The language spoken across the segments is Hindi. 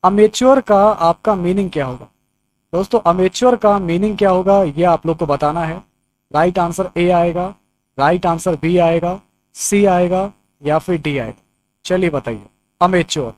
अमेच्योर का आपका मीनिंग क्या होगा? दोस्तों अमेच्योर का मीनिंग क्या होगा ये आप लोग को बताना है। राइट आंसर ए आएगा, राइट आंसर बी आएगा, सी आएगा या फिर डी आएगा? चलिए बताइए। अमेच्योर।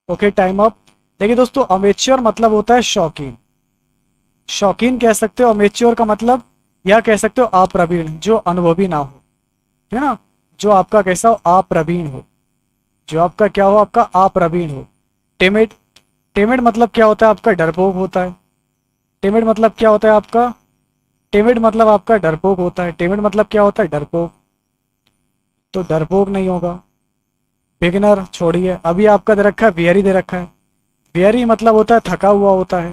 Okay time up. देखिए दोस्तों अमेच्योर मतलब होता है शौकीन। शौकीन कह सकते हो अमेच्योर का मतलब, या कह सकते हो अप्रवीण, जो अनुभवी ना हो, है ना। जो आपका कैसा हो, अप्रवीण हो। जो आपका क्या हो, आपका अप्रवीण हो। टिमिड। टिमिड मतलब क्या होता है आपका, डरपोक होता है। टिमिड मतलब क्या होता है आपका, टिमिड मतलब आपका डरपोक होता है। टिमिड मतलब क्या होता है, डरपोक। तो डरपोक नहीं होगा। बिगिनर छोड़िए, अभी आपका दे रखा है वियरी दे रखा है। वियरी मतलब होता है थका हुआ होता है।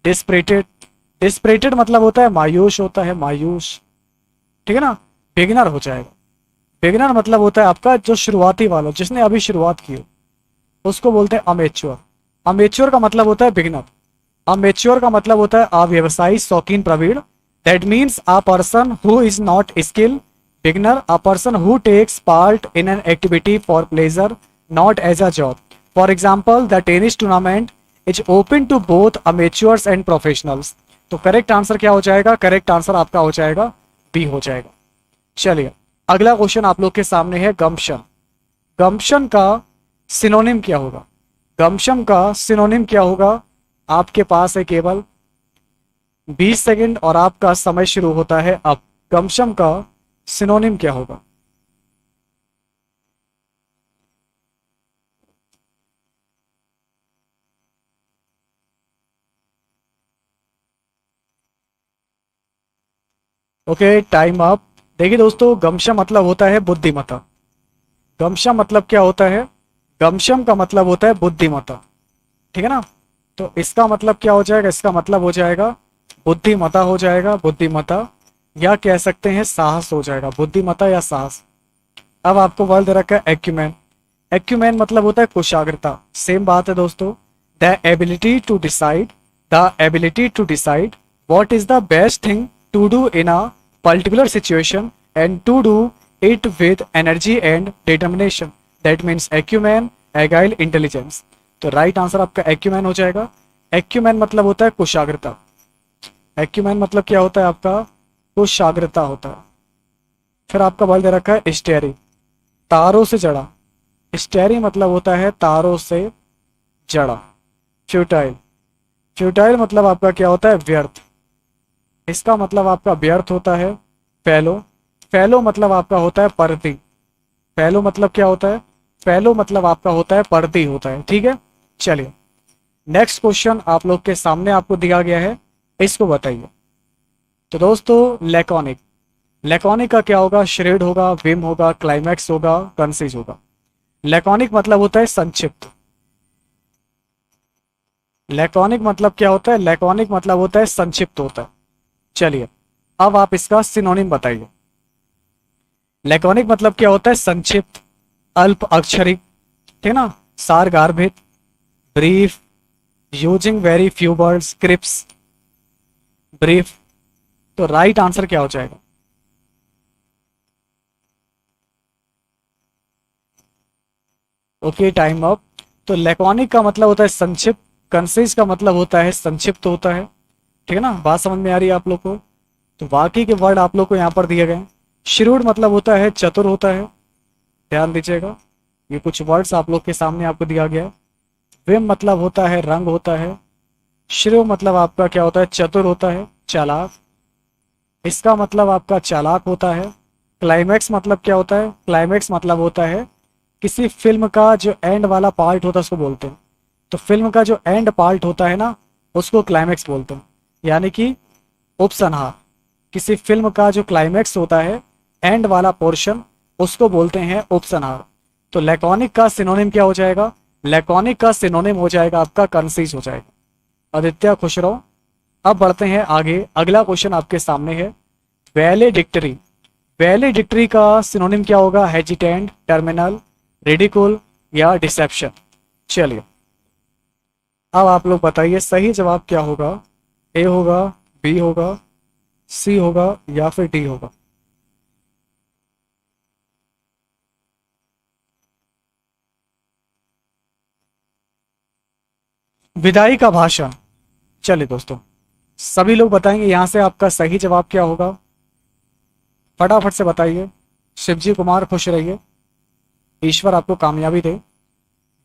डिस्परेटेड। डिस्परेटेड मतलब होता है मायूस होता है, मायूस। ठीक है ना। बिगिनर हो जाएगा। बिगिनर मतलब होता है आपका जो शुरुआती वाला, जिसने अभी शुरुआत की हो, उसको बोलते हैं अमेच्योर। अमेच्योर का मतलब होता है बिगिनर। अमेच्योर का मतलब होता है अव्यवसायी, शौकीन, प्रवीण। That means a person who is not skill. Beginner a person who takes part in an activity for pleasure, not as a job. For example the tennis tournament is open to both amateurs and professionals. तो करेक्ट आंसर क्या हो जाएगा, करेक्ट आंसर आपका हो जाएगा बी हो जाएगा। चलिए अगला क्वेश्चन आप लोग के सामने है गम्पशन। गम्पशन का सिनोनिम क्या होगा? गम्पशन का सिनोनिम क्या होगा? आपके पास है केवल 20 सेकंड और आपका समय शुरू होता है अब। गम्पशन का सिनोनिम क्या होगा? Okay time up. देखिए दोस्तों गम्पशन मतलब होता है बुद्धिमत्ता। गम्पशन मतलब क्या होता है? गम्पशन का मतलब होता है बुद्धिमत्ता। ठीक है ना। तो इसका मतलब क्या हो जाएगा, इसका मतलब हो जाएगा बुद्धिमत्ता हो जाएगा, बुद्धिमत्ता। या कह सकते हैं साहस हो जाएगा, बुद्धिमत्ता या साहस। अब आपको वर्ड दे रखा है एक्यूमेन। एक्यूमेन मतलब होता है कुशाग्रता। सेम बात है दोस्तों। The ability to decide, the ability to decide what is the best thing to do in a particular situation and to do it with energy and determination. That means acumen, agile, intelligence. तो राइट आंसर आपका एक्यूमेन हो जाएगा। एक्यूमेन मतलब होता है कुशाग्रता। एक्यूमेन मतलब क्या होता है आपका, कुशाग्रता होता है। फिर आपका बल दे रखा है स्टेयरिंग, तारों से जड़ा। स्टेयरिंग मतलब होता है तारों से जड़ा। फ्यूटाइल। फ्यूटाइल मतलब आपका क्या होता है, व्यर्थ। इसका मतलब आपका व्यर्थ होता है फैलो। फैलो मतलब आपका होता है परती। फैलो मतलब क्या होता है, फैलो मतलब आपका होता है परती होता है। ठीक है। चलिए नेक्स्ट क्वेश्चन आप लोग के सामने आपको दिया गया है, इसको बताइए। तो दोस्तों लैकोनिक। लैकोनिक का क्या होगा, श्रेड होगा, विम होगा, क्लाइमैक्स होगा, कंसीज होगा? लैकोनिक मतलब होता है संक्षिप्त। लैकोनिक मतलब क्या होता है, लैकोनिक मतलब होता है संक्षिप्त होता है। चलिए अब आप इसका सिनोनिम बताइए। लैकोनिक मतलब क्या होता है, संक्षिप्त, अल्प अक्षरिक, ठीक है ना, सार गार्भिक, brief, using very few words, crisp, brief. तो राइट आंसर क्या हो जाएगा? Okay time up. तो लैकोनिक का मतलब होता है संक्षिप्त, कंसिस का मतलब होता है संक्षिप्त होता है। ठीक है ना, बात समझ में आ रही है आप लोग को? तो बाकी के वर्ड आप लोग को यहाँ पर दिए गए हैं। श्रूड मतलब होता है चतुर होता है, ध्यान दीजिएगा। ये कुछ वर्ड्स आप लोग के सामने आपको दिया गया है। विम मतलब होता है रंग होता है। श्रेव मतलब आपका क्या होता है, चतुर होता है, चालाक। इसका मतलब आपका चालाक होता है। क्लाइमैक्स मतलब क्या होता है, क्लाइमैक्स मतलब होता है किसी फिल्म का जो एंड वाला पार्ट होता है उसको बोलते हैं। तो फिल्म का जो एंड पार्ट होता है ना, उसको क्लाइमैक्स बोलते हैं। यानी कि उपसंहार। किसी फिल्म का जो क्लाइमैक्स होता है, एंड वाला पोर्शन, उसको बोलते हैं उपसंहार। तो लैकोनिक का सिनोनिम क्या हो जाएगा? लैकोनिक का सिनोनिम हो जाएगा आपका कंसीज हो जाएगा। आदित्य खुश रहो। अब बढ़ते हैं आगे, अगला क्वेश्चन आपके सामने है वैलेडिक्टरी। वैलेडिक्टरी का सिनोनिम क्या होगा? हेजिटेंट, टर्मिनल, रेडिकुल या डिसेप्शन? चलिए अब आप लोग बताइए सही जवाब क्या होगा। ए होगा, बी होगा, सी होगा या फिर डी होगा। विदाई का भाषण। चलिए दोस्तों सभी लोग बताएंगे यहां से आपका सही जवाब क्या होगा। फटाफट से बताइए। शिवजी कुमार खुश रहिए, ईश्वर आपको कामयाबी दे।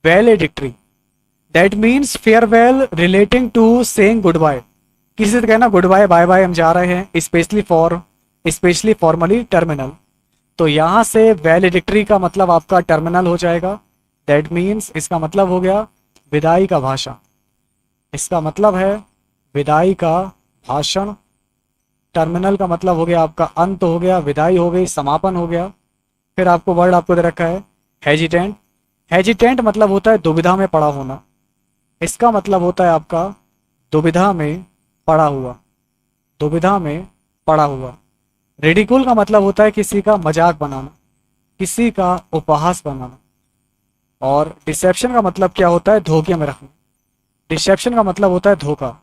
Valedictory, that means farewell relating to saying good bye. किसी से कहना गुड बाय, बाय बाय हम जा रहे हैं, स्पेशली फॉर्मली टर्मिनल। तो यहां से वैलेडिक्ट्री का मतलब आपका टर्मिनल हो जाएगा। दैट मीन्स इसका मतलब हो गया विदाई का भाषण। इसका मतलब है विदाई का भाषण। टर्मिनल का मतलब हो गया आपका अंत हो गया, विदाई हो गई, समापन हो गया। फिर आपको वर्ड आपको दे रखा है हेजिटेंट। हेजिटेंट मतलब होता है दुविधा में पड़ा होना। इसका मतलब होता है आपका दुविधा में पड़ा हुआ, दुविधा में पड़ा हुआ। रेडिकुल का मतलब होता है किसी का मजाक बनाना, किसी का उपहास बनाना। और डिसेप्शन का मतलब क्या होता है, धोखे में रखना। डिसेप्शन का मतलब होता है धोखा।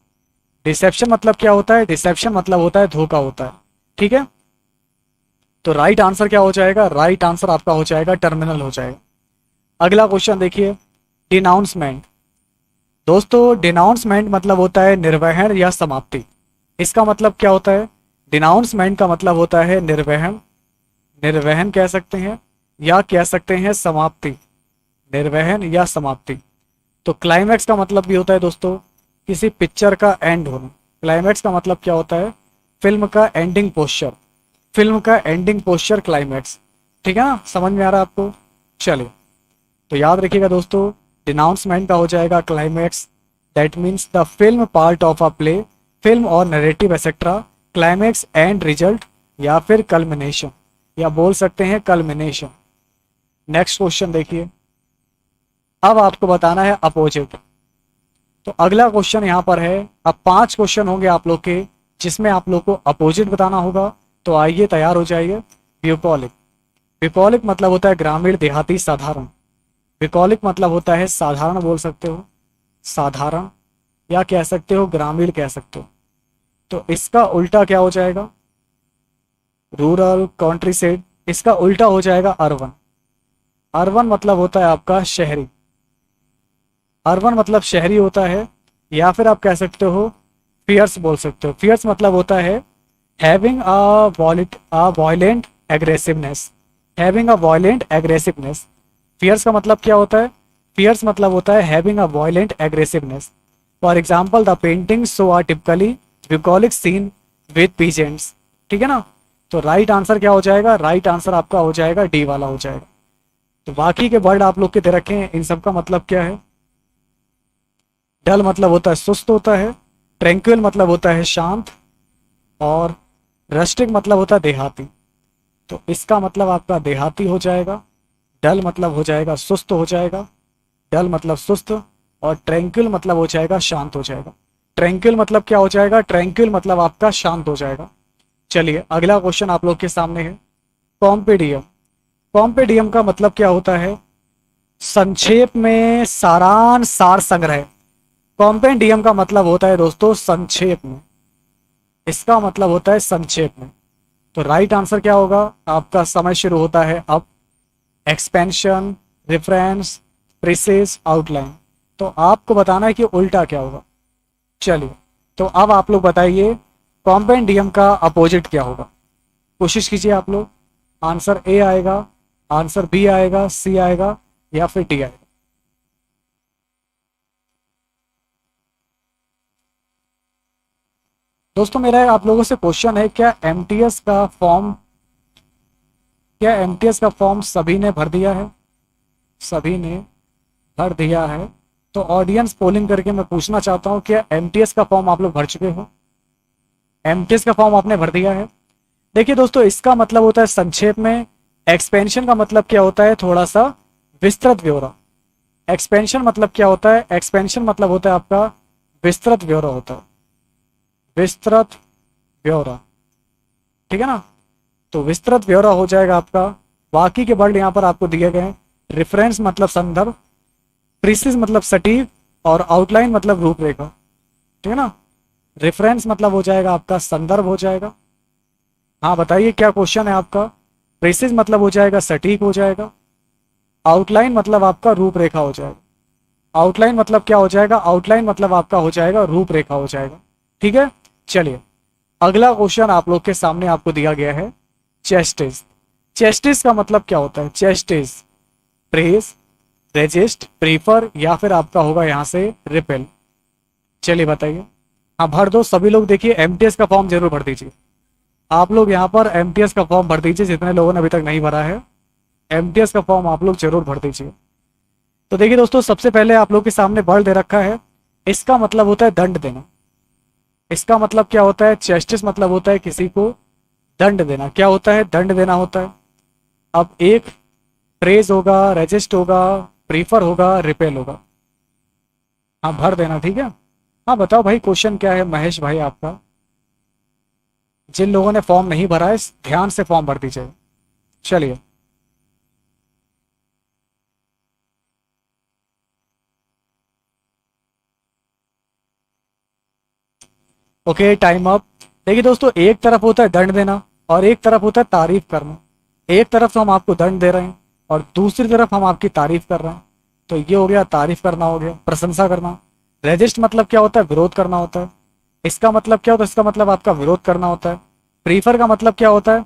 डिसेप्शन मतलब क्या होता है, डिसेप्शन मतलब होता है धोखा होता है। ठीक है, तो राइट आंसर क्या हो जाएगा, राइट आंसर आपका हो जाएगा टर्मिनल हो जाएगा। अगला क्वेश्चन देखिए, डिनाउंसमेंट। दोस्तों डिनाउंसमेंट मतलब होता है निर्वहन या समाप्ति। इसका मतलब क्या होता है, डिनाउंसमेंट का मतलब होता है निर्वहन, निर्वहन कह सकते हैं या कह सकते हैं समाप्ति, निर्वहन या समाप्ति। तो क्लाइमैक्स का मतलब भी होता है दोस्तों किसी पिक्चर का एंड होना। क्लाइमैक्स का मतलब क्या होता है, फिल्म का एंडिंग पोस्चर, फिल्म का एंडिंग पोस्चर क्लाइमैक्स। ठीक है ना, समझ में आ रहा है आपको। चलिए तो याद रखिएगा दोस्तों, डिनाउंसमेंट का हो जाएगा climax. That means the film part of a play, film और narrative etcetera. Climax and result या फिर कल्मिनेशन, या बोल सकते हैं कल्मिनेशन। नेक्स्ट क्वेश्चन देखिए, अब आपको बताना है अपोजिट। तो अगला क्वेश्चन यहाँ पर है, अब 5 क्वेश्चन होंगे आप लोग के जिसमें आप लोग को अपोजिट बताना होगा। तो आइए तैयार हो जाइए। ब्यूकॉलिक, ब्यूकॉलिक मतलब होता है ग्रामीण, देहाती, साधारण। ब्यूकॉलिक मतलब होता है साधारण बोल सकते हो, साधारण, या कह सकते हो ग्रामीण कह सकते हो। तो इसका उल्टा क्या हो जाएगा, रूरल, कंट्री साइड। इसका उल्टा हो जाएगा अर्बन। अर्बन मतलब होता है आपका शहरी, अर्बन मतलब शहरी होता है। या फिर आप कह सकते हो फियर्स बोल सकते हो। फियर्स मतलब होता है having a violent aggressiveness, having a violent aggressiveness. Fierce का मतलब क्या होता है, फियर्स मतलब होता है having a violent aggressiveness. For example the painting so are typically bucolic scene with peasants. ठीक है ना, तो राइट आंसर क्या हो जाएगा, राइट आंसर आपका हो जाएगा डी वाला हो जाएगा। तो बाकी के वर्ड आप लोग के दे रखे हैं, इन सब का मतलब क्या है। डल मतलब होता है सुस्त होता है, ट्रैंक्विल मतलब होता है शांत, और रस्टिक मतलब होता है देहाती। तो इसका मतलब आपका देहाती हो जाएगा। डल मतलब हो जाएगा सुस्त हो जाएगा, डल मतलब सुस्त, और ट्रैंक्विल मतलब हो जाएगा शांत हो जाएगा। ट्रैंक्विल मतलब क्या हो जाएगा, ट्रैंक्विल मतलब आपका शांत हो जाएगा। चलिए अगला क्वेश्चन आप लोग के सामने है, कॉम्पेडियम। कॉम्पेडियम का मतलब क्या होता है, संक्षेप में, सारांश, सार संग्रह। कॉम्पेडियम का मतलब होता है दोस्तों संक्षेप में, इसका मतलब होता है संक्षेप में। तो राइट आंसर क्या होगा, आपका समय शुरू होता है अब। Expansion, reference, precis, outline. तो आपको बताना है कि उल्टा क्या होगा। चलिए तो अब आप लोग बताइए कॉम्पेडियम का अपोजिट क्या होगा। कोशिश कीजिए आप लोग। आंसर ए आएगा, आंसर बी आएगा, सी आएगा, या फिर डी आएगा। दोस्तों मेरा आप लोगों से क्वेश्चन है, क्या एमटीएस का फॉर्म सभी ने भर दिया है, सभी ने भर दिया है। तो ऑडियंस पोलिंग करके मैं पूछना चाहता हूं क्या एमटीएस का फॉर्म आप लोग भर चुके हो, एमटीएस का फॉर्म आपने भर दिया है। देखिए दोस्तों इसका मतलब होता है संक्षेप में। एक्सपेंशन का मतलब क्या होता है, थोड़ा सा विस्तृत ब्यौरा। एक्सपेंशन मतलब क्या होता है, एक्सपेंशन मतलब होता है आपका विस्तृत ब्यौरा होता है, विस्तृत ब्यौरा। ठीक है ना, तो विस्तृत ब्यौरा हो जाएगा आपका। बाकी के वर्ड यहाँ पर आपको दिए गए हैं। रेफरेंस मतलब संदर्भ, प्रीसिज मतलब सटीक, और आउटलाइन मतलब रूपरेखा, ठीक है ना। रेफरेंस मतलब हो जाएगा आपका संदर्भ हो जाएगा। हाँ बताइए क्या क्वेश्चन है आपका। प्रीसिज मतलब हो जाएगा सटीक हो जाएगा, आउटलाइन मतलब आपका रूपरेखा हो जाएगा। आउटलाइन मतलब क्या हो जाएगा, आउटलाइन मतलब आपका हो जाएगा रूपरेखा हो जाएगा। ठीक है, चलिए अगला क्वेश्चन आप लोग के सामने आपको दिया गया है चेस्टिस। चेस्टिस का मतलब क्या होता है, चेस्टिस प्रेस, रेजिस्ट, प्रीफर, या फिर आपका होगा यहां से रिपेल। चलिए बताइए। हाँ भर दो सभी लोग, देखिए एमटीएस का फॉर्म जरूर भर दीजिए। आप लोग यहाँ पर एमटीएस का फॉर्म भर दीजिए, जितने लोगों ने अभी तक नहीं भरा है एमटीएस का फॉर्म आप लोग जरूर भर दीजिए। तो देखिए दोस्तों, सबसे पहले आप लोग के सामने वर्ड दे रखा है, इसका मतलब होता है दंड देना। इसका मतलब क्या होता है, जस्टिस मतलब होता है किसी को दंड देना। क्या होता है, दंड देना होता है। अब एक प्रेज होगा, रेजिस्ट होगा, प्रीफर होगा, रिपेल होगा। हाँ भर देना, ठीक है। हाँ बताओ भाई क्वेश्चन क्या है महेश भाई आपका। जिन लोगों ने फॉर्म नहीं भरा है ध्यान से फॉर्म भर दीजिए। चलिए ओके, टाइम अप। देखिए दोस्तों, एक तरफ होता है दंड देना और एक तरफ होता है तारीफ करना। एक तरफ तो हम आपको दंड दे रहे हैं और दूसरी तरफ हम आपकी तारीफ कर रहे हैं। तो ये हो गया तारीफ करना, हो गया प्रशंसा करना। रेजिस्ट मतलब क्या होता है, विरोध करना होता है। इसका मतलब क्या होता है, इसका मतलब आपका विरोध करना होता है। प्रीफर का मतलब क्या होता है,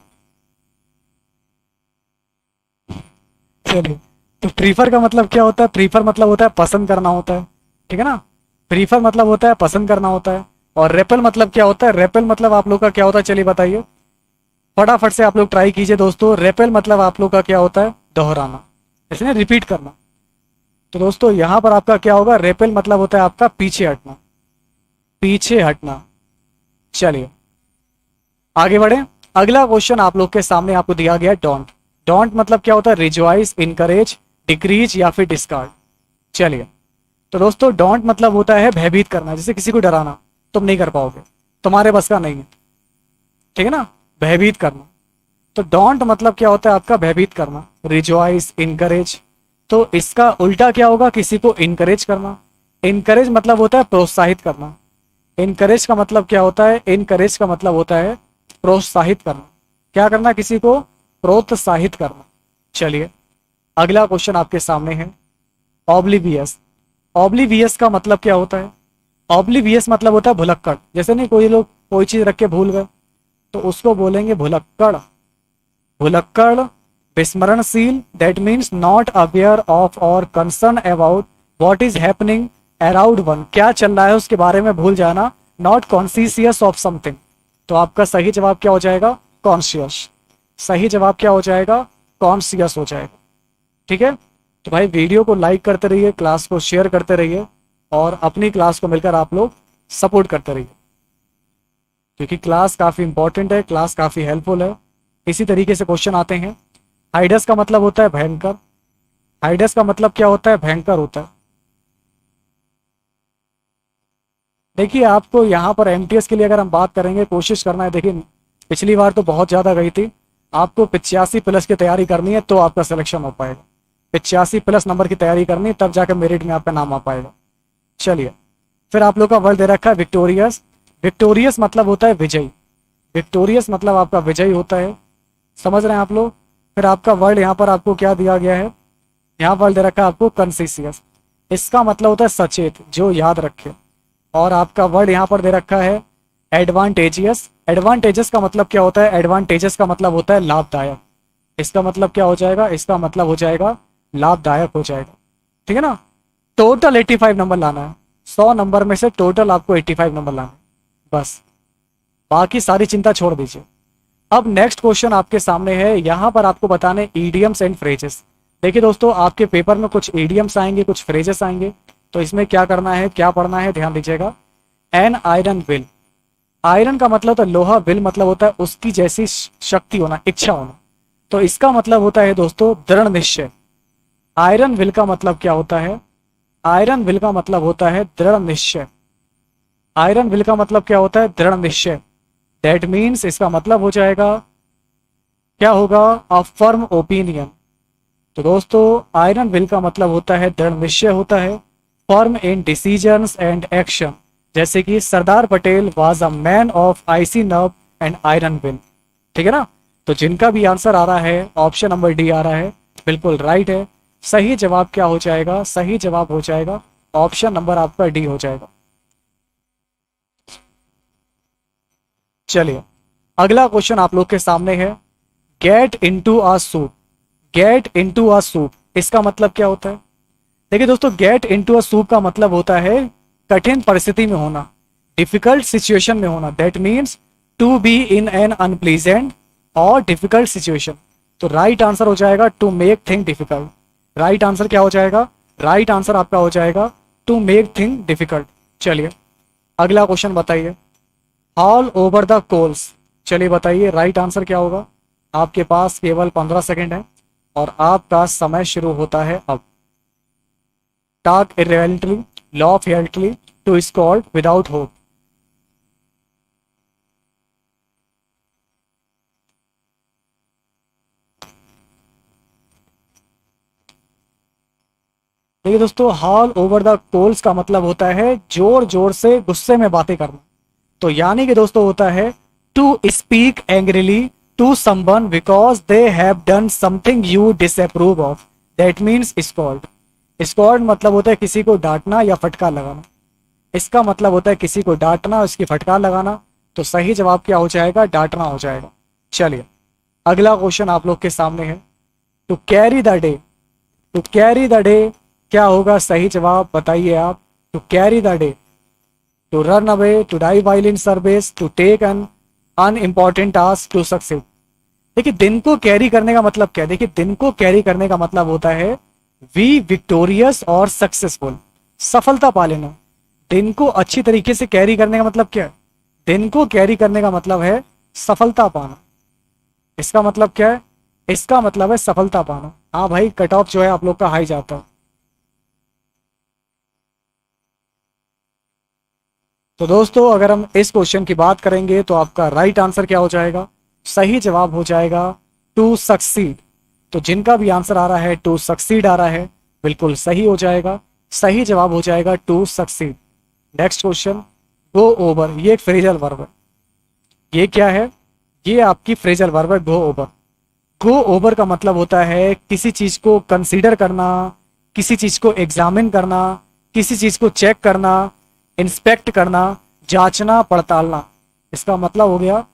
चलिए तो प्रीफर का मतलब क्या होता है, प्रीफर मतलब होता है पसंद करना होता है, ठीक है ना। प्रीफर मतलब होता है पसंद करना होता है। और रेपल मतलब क्या होता है, रेपल मतलब आप लोग का क्या होता है, चलिए बताइए फटाफट से आप लोग ट्राई कीजिए दोस्तों। रेपल मतलब आप लोग का क्या होता है, दोहराना, इसलिए रिपीट करना। तो दोस्तों यहां पर आपका क्या होगा, रेपल मतलब होता है आपका पीछे हटना, पीछे हटना। चलिए आगे बढ़े। अगला क्वेश्चन आप लोग के सामने आपको दिया गया है डोंट। डोंट मतलब क्या होता है, रिजॉइस, इनकरेज, डिक्रीज या फिर डिस्कार्ड। चलिए तो दोस्तों डोंट मतलब होता है भयभीत करना, जैसे किसी को डराना, तुम नहीं कर पाओगे, तुम्हारे बस का नहीं है, ठीक है ना, भयभीत करना। तो डोंट मतलब क्या होता है आपका भयभीत करना, रिजॉइस, इनकरेज। तो इसका उल्टा क्या होगा, किसी को इनकरेज करना। इनकरेज मतलब होता है प्रोत्साहित करना। इनकरेज का मतलब क्या होता है, इनकरेज का मतलब होता है प्रोत्साहित करना। क्या करना, किसी को प्रोत्साहित करना। चलिए अगला क्वेश्चन आपके सामने है ऑब्लिवियस। ऑब्लिवियस का मतलब क्या होता है, ऑब्लिवियस मतलब होता है भुलक्कड़। जैसे नहीं कोई लोग कोई चीज रख के भूल गए तो उसको बोलेंगे भुलक्कड़। भुलक्कड़, विस्मरणशील, that means not aware of और concern about what is happening around one. क्या चल रहा है उसके बारे में भूल जाना। Not conscious of something. तो आपका सही जवाब क्या हो जाएगा, कॉन्शियस। सही जवाब क्या हो जाएगा, कॉन्शियस हो जाएगा। ठीक है, तो भाई वीडियो को लाइक करते रहिए, क्लास को शेयर करते रहिए और अपनी क्लास को मिलकर आप लोग सपोर्ट करते रहिए, क्योंकि क्लास काफ़ी इंपॉर्टेंट है, क्लास काफ़ी हेल्पफुल है। इसी तरीके से क्वेश्चन आते हैं। हाइडस का मतलब होता है भयंकर। हाइडस का मतलब क्या होता है, भयंकर होता है। देखिए आपको यहाँ पर एमटीएस के लिए अगर हम बात करेंगे, कोशिश करना है। देखिए पिछली बार तो बहुत ज़्यादा गई थी, आपको 85+ की तैयारी करनी है तो आपका सिलेक्शन हो पाएगा। 85+ नंबर की तैयारी करनी है तब जाकर मेरिट में आपका नाम आ पाएगा। चलिए फिर आप लोग का वर्ड दे रखा है विक्टोरियस। विक्टोरियस मतलब होता है विजयी। विक्टोरियस मतलब आपका विजयी होता है, समझ रहे हैं आप लोग। फिर आपका वर्ड यहाँ पर आपको क्या दिया गया है, यहाँ वर्ड दे रखा है आपको कंसिशियस। इसका मतलब होता है सचेत, जो याद रखे। और आपका वर्ड यहाँ पर दे रखा है एडवांटेजियस। एडवांटेजस का मतलब क्या होता है, एडवांटेजस का मतलब होता है लाभदायक। इसका मतलब क्या हो जाएगा, इसका मतलब हो जाएगा लाभदायक हो जाएगा। ठीक है ना। टोटल 85 नंबर लाना है, 100 नंबर में से टोटल आपको 85 नंबर लाना है, बस बाकी सारी चिंता छोड़ दीजिए। अब नेक्स्ट क्वेश्चन आपके सामने है, यहाँ पर आपको बताने ईडियम्स एंड फ्रेजेस। देखिए दोस्तों आपके पेपर में कुछ ईडियम्स आएंगे, कुछ फ्रेजेस आएंगे, तो इसमें क्या करना है, क्या पढ़ना है, ध्यान दीजिएगा। An iron will. आयरन का मतलब होता है लोहा, विल मतलब होता है उसकी जैसी शक्ति होना, इच्छा होना। तो इसका मतलब होता है दोस्तों दृढ़ निश्चय। आयरन विल का मतलब क्या होता है, आयरन विल का मतलब होता है दृढ़ निश्चय। आयरन विल का मतलब क्या होता है, दृढ़ निश्चय। दैट मीन्स इसका मतलब हो जाएगा क्या होगा, अ फर्म ओपिनियन। तो दोस्तों आयरन विल का मतलब होता है दृढ़ निश्चय होता है, firm in decisions and action, जैसे कि Sardar Patel was a man of icy nerve and iron will. ठीक है ना। तो जिनका भी आंसर आ रहा है ऑप्शन नंबर डी आ रहा है, बिल्कुल राइट है। सही जवाब क्या हो जाएगा, सही जवाब हो जाएगा ऑप्शन नंबर आपका डी हो जाएगा। चलिए अगला क्वेश्चन आप लोग के सामने है, get into a soup. Get into a soup इसका मतलब क्या होता है? देखिए दोस्तों, गेट इनटू अ सूप का मतलब होता है कठिन परिस्थिति में होना, डिफिकल्ट सिचुएशन में होना। That means to be in an unpleasant और डिफिकल्ट सिचुएशन। तो राइट आंसर हो जाएगा to make thing difficult. Right answer क्या हो जाएगा? राइट आंसर आपका हो जाएगा टू मेक थिंग डिफिकल्ट। चलिए अगला क्वेश्चन बताइए, ऑल ओवर द कोल्स। चलिए बताइए राइट आंसर क्या होगा। आपके पास केवल 15 सेकेंड है और आपका समय शुरू होता है अब। Talk irrelevantly, law of heartily, to scold, without hope. देखिए दोस्तों, हॉल ओवर द कोल्स का मतलब होता है जोर जोर से गुस्से में बातें करना। तो यानी कि दोस्तों होता है to speak angrily to someone because they have done something you disapprove of. That means scold. Scold मतलब होता है किसी को डांटना या फटकार लगाना। इसका मतलब होता है किसी को डांटना, उसकी फटकार लगाना। तो सही जवाब क्या हो जाएगा? डांटना हो जाएगा। चलिए अगला क्वेश्चन आप लोग के सामने है, to carry the day. To carry the day क्या होगा सही जवाब बताइए आप। To carry the day, to run away, to die while in service, to take an unimportant task, to succeed. देखिए दिन को कैरी करने का मतलब क्या है? देखिए दिन को कैरी करने का मतलब होता है वी विक्टोरियस और सक्सेसफुल, सफलता पा लेना। दिन को अच्छी तरीके से कैरी करने का मतलब क्या है? दिन को कैरी करने का मतलब है सफलता पाना। इसका मतलब क्या है? इसका मतलब है सफलता पाना। हाँ भाई, कट ऑफ जो है आप लोग का हाई जाता है। तो दोस्तों अगर हम इस क्वेश्चन की बात करेंगे तो आपका राइट आंसर क्या हो जाएगा? सही जवाब हो जाएगा टू सक्सीड। तो जिनका भी आंसर आ रहा है टू सक्सीड आ रहा है, बिल्कुल सही हो जाएगा। सही जवाब हो जाएगा to succeed. Next question, go over. ये एक फ्रेजल वर्ब है। ये क्या है? ये आपकी फ्रेजल वर्ब है, गो ओवर। गो ओवर का मतलब होता है किसी चीज को कंसीडर करना, किसी चीज को एग्जामिन करना, किसी चीज को चेक करना, इंस्पेक्ट करना, जांचना, पड़तालना। इसका मतलब हो गया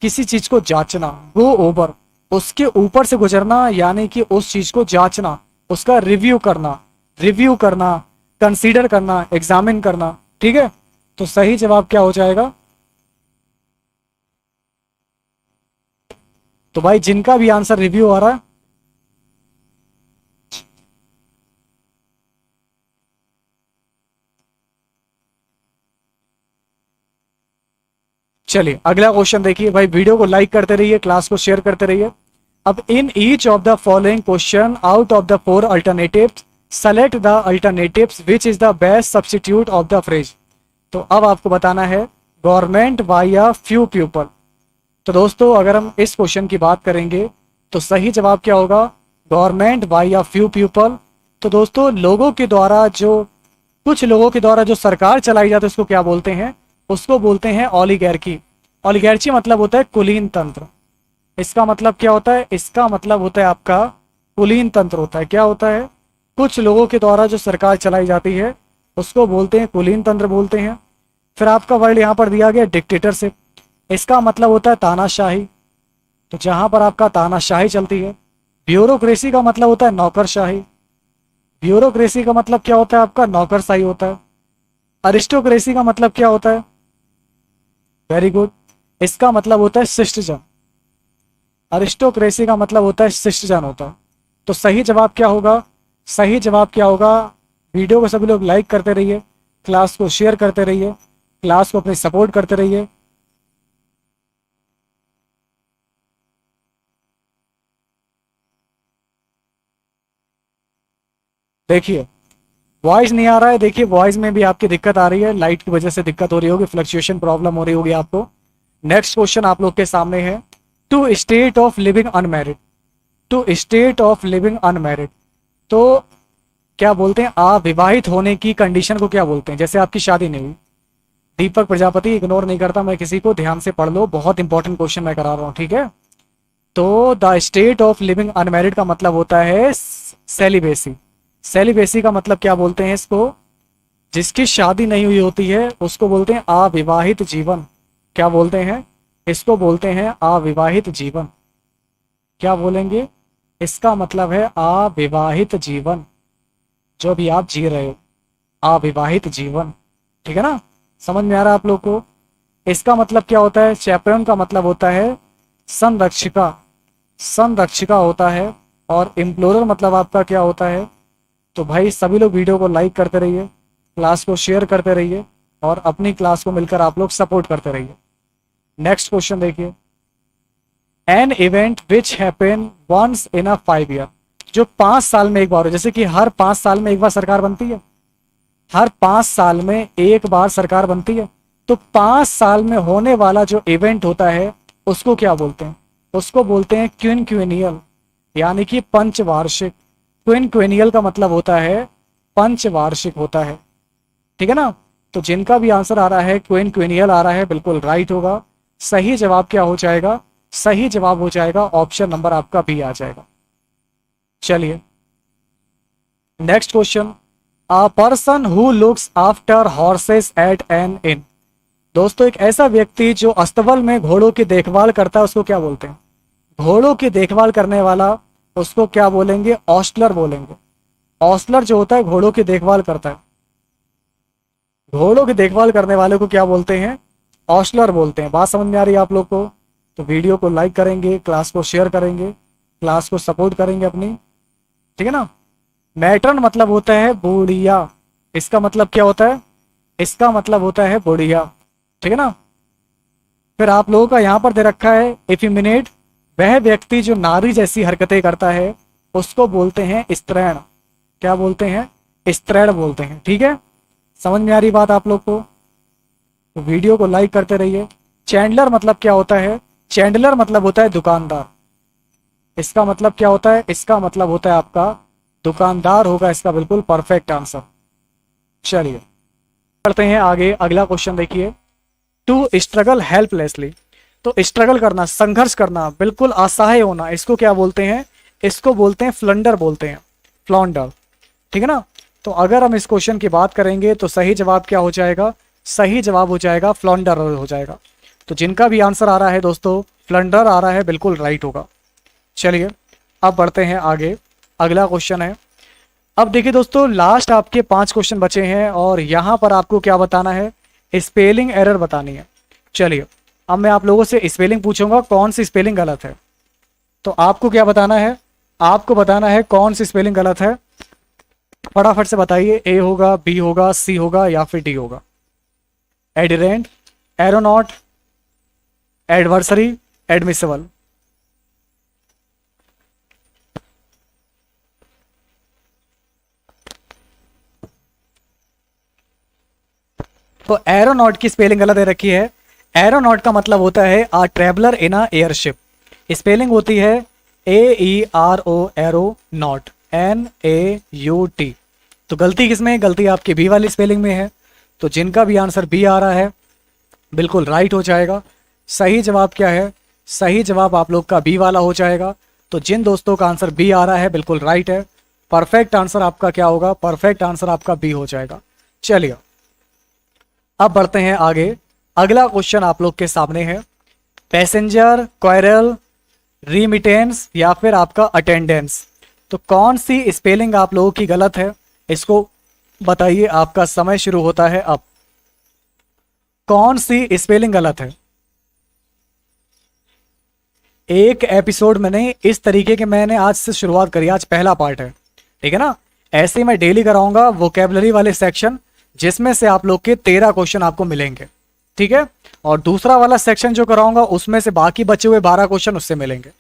किसी चीज को जांचना। गो ओवर, उसके ऊपर से गुजरना, यानी कि उस चीज को जांचना, उसका रिव्यू करना। रिव्यू करना, कंसीडर करना, एग्जामिन करना। ठीक है, तो सही जवाब क्या हो जाएगा? तो भाई जिनका भी आंसर रिव्यू आ रहा है, चलिए अगला क्वेश्चन देखिए। भाई वीडियो को लाइक करते रहिए, क्लास को शेयर करते रहिए। अब in each of the following question out of the four alternatives select the alternatives which is the best substitute of the phrase. तो अब आपको बताना है government by a few people. तो दोस्तों अगर हम इस क्वेश्चन की बात करेंगे तो सही जवाब क्या होगा? Government by a few people. तो दोस्तों लोगों के द्वारा जो, कुछ लोगों के द्वारा जो सरकार चलाई जाती है उसको क्या बोलते हैं? उसको बोलते हैं ओलिगार्की। ओलिगार्ची मतलब होता है कुलीन तंत्र। इसका मतलब क्या होता है? इसका मतलब होता है आपका कुलीन तंत्र होता है। क्या होता है? कुछ लोगों के द्वारा जो सरकार चलाई जाती है उसको बोलते हैं कुलीन तंत्र बोलते हैं। फिर आपका वर्ड यहाँ पर दिया गया डिक्टेटरशिप। इसका मतलब होता है तानाशाही। तो जहां पर आपका तानाशाही चलती है। ब्यूरोक्रेसी का मतलब होता है नौकरशाही। ब्यूरोक्रेसी का मतलब क्या होता है? आपका नौकरशाही होता है। अरिस्टोक्रेसी का मतलब क्या होता है? वेरी गुड, इसका मतलब होता है शिष्टजन। अरिस्टोक्रेसी का मतलब होता है शिष्टजन होता है। तो सही जवाब क्या होगा? सही जवाब क्या होगा? वीडियो को सभी लोग लाइक करते रहिए, क्लास को शेयर करते रहिए, क्लास को अपनी सपोर्ट करते रहिए। देखिए वॉइस नहीं आ रहा है। देखिए वॉइस में भी आपकी दिक्कत आ रही है, लाइट की वजह से दिक्कत हो रही होगी, फ्लक्चुएशन प्रॉब्लम हो रही होगी आपको। नेक्स्ट क्वेश्चन आप लोग के सामने है, to state of living unmarried. To state of living unmarried तो क्या बोलते हैं, अविवाहित होने की कंडीशन को क्या बोलते हैं? जैसे आपकी शादी नहीं हुई। दीपक प्रजापति, इग्नोर नहीं करता मैं किसी को, ध्यान से पढ़ लो, बहुत इंपॉर्टेंट क्वेश्चन मैं करा रहा हूँ, ठीक है। तो the state of living unmarried का मतलब होता है सेलिबेसी। सेलिबेसी का मतलब क्या बोलते हैं इसको? जिसकी शादी नहीं हुई होती है उसको बोलते हैं अविवाहित जीवन। क्या बोलते हैं? इसको बोलते हैं अविवाहित जीवन। क्या बोलेंगे? इसका मतलब है अविवाहित जीवन, जो भी आप जी रहे हो, अविवाहित जीवन, ठीक है ना। समझ में आ रहा है आप लोग को? इसका मतलब क्या होता है? चैपरन का मतलब होता है संरक्षिका, संरक्षिका होता है। और इम्प्लोरर मतलब आपका क्या होता है? तो भाई सभी लोग वीडियो को लाइक करते रहिए, क्लास को शेयर करते रहिए, और अपनी क्लास को मिलकर आप लोग सपोर्ट करते रहिए। नेक्स्ट क्वेश्चन देखिए, an event which happen once in a 5 year, जो 5 साल में एक बार हो। जैसे कि हर 5 साल में एक बार सरकार बनती है, हर 5 साल में एक बार सरकार बनती है। तो 5 साल में होने वाला जो इवेंट होता है उसको क्या बोलते हैं? उसको बोलते हैं क्विनक्विनियल, यानी कि पंचवार्षिक। क्विनक्विनियल का मतलब होता है पंचवार्षिक होता है, ठीक है ना। तो जिनका भी आंसर आ रहा है क्विनक्विनियल आ रहा है, बिल्कुल राइट होगा। सही जवाब क्या हो जाएगा? सही जवाब हो जाएगा ऑप्शन नंबर आपका बी आ जाएगा। चलिए next question, a person who looks after horses at an inn. दोस्तों एक ऐसा व्यक्ति जो अस्तबल में घोड़ों की देखभाल करता है उसको क्या बोलते हैं? घोड़ों की देखभाल करने वाला, उसको क्या बोलेंगे? ऑस्टलर बोलेंगे। ऑस्टलर जो होता है घोड़ों की देखभाल करता है, घोड़ों की देखभाल करने वाले को क्या बोलते हैं? ऑस्टलर बोलते हैं। बात समझ में आ रही है आप लोग को? तो वीडियो को लाइक करेंगे, क्लास को शेयर करेंगे, क्लास को सपोर्ट करेंगे अपनी, ठीक है ना। मैट्रन मतलब होता है बुढ़िया। इसका मतलब क्या होता है? इसका मतलब होता है बुढ़िया, ठीक है ना। फिर आप लोगों का यहाँ पर दे रखा है इफिमिनेट, वह व्यक्ति जो नारी जैसी हरकतें करता है उसको बोलते हैं स्त्रैण। क्या बोलते हैं? स्त्रैण बोलते हैं, ठीक है। समझ में आ रही बात आप लोग को? तो वीडियो को लाइक करते रहिए। चैंडलर मतलब क्या होता है? चैंडलर मतलब होता है दुकानदार। इसका मतलब क्या होता है? इसका मतलब होता है आपका दुकानदार होगा इसका बिल्कुल परफेक्ट आंसर। चलिए करते हैं आगे, अगला क्वेश्चन देखिए, टू स्ट्रगल हेल्पलेसली। तो स्ट्रगल करना, संघर्ष करना, बिल्कुल असहाय होना, इसको क्या बोलते हैं? इसको बोलते हैं फ्लंडर बोलते हैं, फ्लॉन्डर, ठीक है ना। तो अगर हम इस क्वेश्चन की बात करेंगे तो सही जवाब क्या हो जाएगा? सही जवाब हो जाएगा फ्लॉन्डर हो जाएगा। तो जिनका भी आंसर आ रहा है दोस्तों फ्लंडर आ रहा है, बिल्कुल राइट होगा। चलिए अब बढ़ते हैं आगे, अगला क्वेश्चन है। अब देखिए दोस्तों लास्ट आपके 5 क्वेश्चन बचे हैं और यहाँ पर आपको क्या बताना है? स्पेलिंग एरर बतानी है। चलिए अब मैं आप लोगों से स्पेलिंग पूछूंगा, कौन सी स्पेलिंग गलत है। तो आपको क्या बताना है? आपको बताना है कौन सी स्पेलिंग गलत है। फटाफट से बताइए, ए होगा, बी होगा, सी होगा या फिर डी होगा। Adherent, aeronaut, adversary, admissible. तो एरोनॉट की स्पेलिंग गलत दे रखी है। एरोनॉट का मतलब होता है a traveller in a airship. Spelling होती है AERO, एरो, नॉट, NAUT। तो गलती किसमें है? गलती आपकी बी वाली स्पेलिंग में है। तो जिनका भी आंसर बी आ रहा है बिल्कुल राइट हो जाएगा। सही जवाब क्या है? सही जवाब आप लोग का बी वाला हो जाएगा। तो जिन दोस्तों का आंसर बी आ रहा है बिल्कुल राइट है। परफेक्ट आंसर आपका क्या होगा? परफेक्ट आंसर आपका बी हो जाएगा। चलिए अब बढ़ते हैं आगे, अगला क्वेश्चन आप लोग के सामने है, पैसेंजर, क्वायरल, रीमिटेंस या फिर आपका अटेंडेंस। तो कौन सी स्पेलिंग आप लोगों की गलत है इसको बताइए। आपका समय शुरू होता है अब। कौन सी स्पेलिंग गलत है? एक एपिसोड में नहीं, इस तरीके के मैंने आज से शुरुआत करी, आज पहला पार्ट है, ठीक है ना। ऐसे ही मैं डेली कराऊंगा वोकेबलरी वाले सेक्शन, जिसमें से आप लोग के 13 क्वेश्चन आपको मिलेंगे, ठीक है। और दूसरा वाला सेक्शन जो कराऊंगा उसमें से बाकी बचे हुए 12 क्वेश्चन उससे मिलेंगे।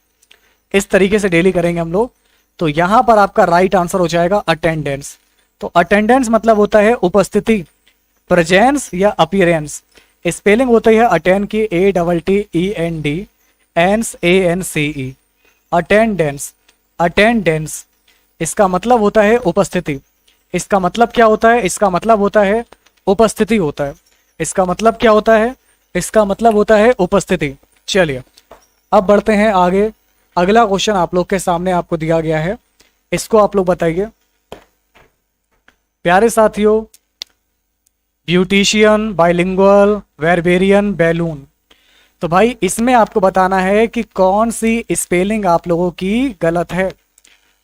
इस तरीके से डेली करेंगे हम लोग। तो यहां पर आपका राइट आंसर हो जाएगा अटेंडेंस। तो अटेंडेंस मतलब होता है उपस्थिति, प्रेजेंस या अपीयरेंस। स्पेलिंग होती है अटेंड की, ATTEND, ANCE, अटेंडेंस, अटेंडेंस। इसका मतलब होता है उपस्थिति। इसका मतलब क्या होता है? इसका मतलब होता है उपस्थिति होता है। इसका मतलब क्या होता है? इसका मतलब होता है उपस्थिति। चलिए अब बढ़ते हैं आगे। अगला क्वेश्चन आप लोग के सामने आपको दिया गया है, इसको आप लोग बताइए। प्यारे साथियों, ब्यूटिशियन, बाइलिंगुअल, वेरबेरियन, बैलून। तो भाई इसमें आपको बताना है कि कौन सी स्पेलिंग आप लोगों की गलत है।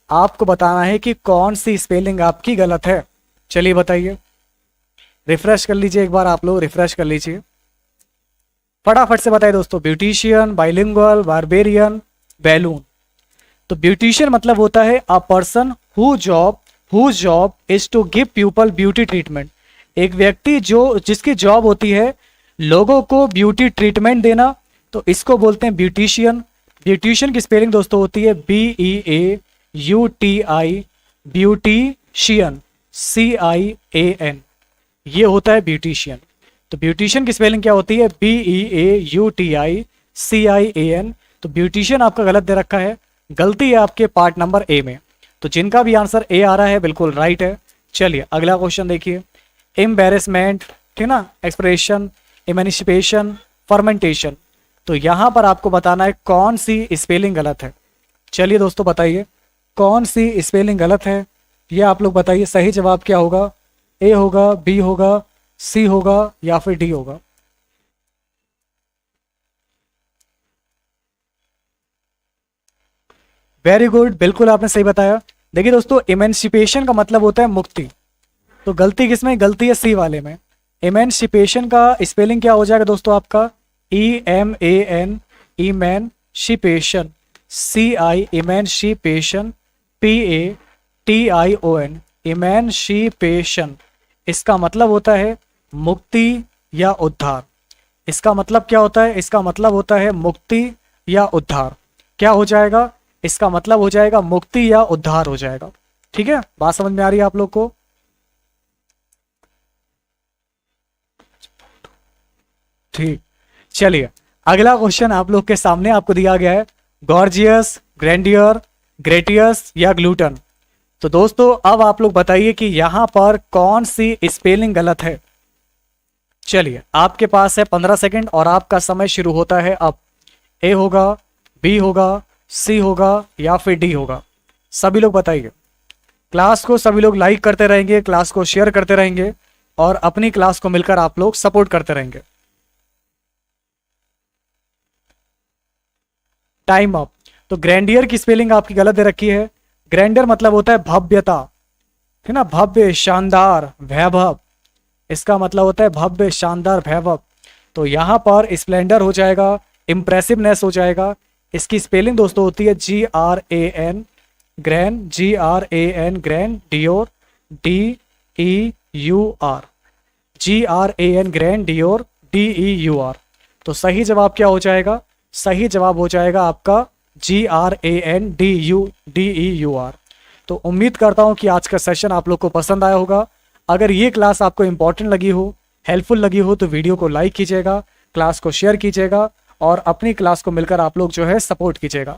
आपको बताना है कि कौन सी स्पेलिंग आपकी गलत है। चलिए बताइए, रिफ्रेश कर लीजिए एक बार, आप लोग रिफ्रेश कर लीजिए, फटाफट से बताइए दोस्तों। Beautician, bilingual, barbarian, balloon. तो ब्यूटिशियन मतलब होता है a person who job is to give people beauty treatment. एक व्यक्ति जो जिसकी जॉब होती है लोगों को ब्यूटी ट्रीटमेंट देना, तो इसको बोलते हैं ब्यूटिशियन। ब्यूटिशियन की स्पेलिंग दोस्तों होती है BEAUTI, ब्यूटिशियन CIAN, ये होता है ब्यूटिशियन। तो ब्यूटिशियन की स्पेलिंग क्या होती है? BEAUTI CIAN। तो ब्यूटिशियन आपका गलत दे रखा है, गलती है आपके पार्ट नंबर ए में। तो जिनका भी आंसर ए आ रहा है बिल्कुल राइट है। चलिए अगला क्वेश्चन देखिए। एम्बेरसमेंट, ठीक ना, एक्सप्रेशन, इमेनिसिपेशन, फर्मेंटेशन। तो यहां पर आपको बताना है कौन सी स्पेलिंग गलत है। चलिए दोस्तों बताइए कौन सी स्पेलिंग गलत है, ये आप लोग बताइए। सही जवाब क्या होगा? ए होगा, बी होगा, सी होगा या फिर डी होगा? वेरी गुड, बिल्कुल आपने सही बताया। देखिए दोस्तों, इमेंसिपेशन का मतलब होता है मुक्ति। तो गलती किसमें? गलती है सी वाले में। इमेंसिपेशन का स्पेलिंग क्या हो जाएगा दोस्तों आपका? EMAN, emancipation, CI, emancipation, PATION, emancipation. इसका मतलब होता है मुक्ति या उद्धार। इसका मतलब क्या होता है? इसका मतलब होता है मुक्ति या उद्धार। क्या हो जाएगा? इसका मतलब हो जाएगा मुक्ति या उद्धार हो जाएगा। ठीक है, बात समझ में आ रही है आप लोग को? ठीक, चलिए अगला क्वेश्चन आप लोग के सामने आपको दिया गया है। गॉर्जियस, ग्रैंडियर, ग्रेटियस या ग्लूटन। तो दोस्तों अब आप लोग बताइए कि यहां पर कौन सी स्पेलिंग गलत है। चलिए आपके पास है 15 सेकंड और आपका समय शुरू होता है अब। ए होगा, बी होगा, सी होगा या फिर डी होगा? सभी लोग बताइए। क्लास को सभी लोग लाइक करते रहेंगे, क्लास को शेयर करते रहेंगे और अपनी क्लास को मिलकर आप लोग सपोर्ट करते रहेंगे। Time up. तो ग्रैंडियर की स्पेलिंग आपकी गलत दे रखी है। ग्रैंडियर मतलब होता है भव्यता, है ना, भव्य, शानदार, वैभव। इसका मतलब होता है भव्य, शानदार, वैभव। तो यहां पर स्प्लेंडर हो जाएगा, इंप्रेसिवनेस हो जाएगा। इसकी स्पेलिंग दोस्तों होती है GRAN, gran, GRAN, gran, Dior, DEUR, GRAN, gran, Dior, DEUR। तो सही जवाब क्या हो जाएगा? सही जवाब हो जाएगा आपका GRANDEUR। तो उम्मीद करता हूं कि आज का सेशन आप लोग को पसंद आया होगा। अगर ये क्लास आपको इंपॉर्टेंट लगी हो, हेल्पफुल लगी हो, तो वीडियो को लाइक कीजिएगा, क्लास को शेयर कीजिएगा और अपनी क्लास को मिलकर आप लोग जो है सपोर्ट कीजिएगा।